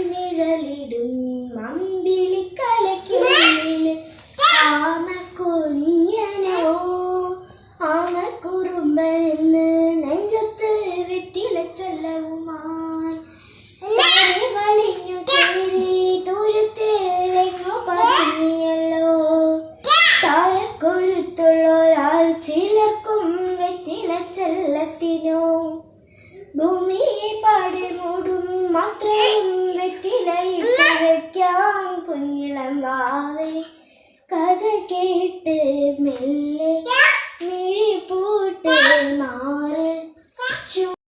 നിഴലിടും അമ്പിളിക്കലയ്ക്കുള്ളില് ആമക്കുഞ്ഞനോ ആമക്കുറുമ്പനെന്ന് നെഞ്ചത്ത് വെറ്റിലച്ചെല്ലവുമായി വലിഞ്ഞു കയറി തുരുത്തിലെങ്ങോ പതിയല്ലോ. താരക്കൊരുത്തുള്ളൊരാൾ ചിലർക്കും വെറ്റിലച്ചെല്ലത്തിനോ ഭൂമിയെ പാടെ മൂടും മാത്രം വെറ്റിലയിട്ട് വയ്ക്കാം കുഞ്ഞിളം വാവേ. കഥ കേട്ട് മെല്ലെ മിഴി പൂട്ട് മാറ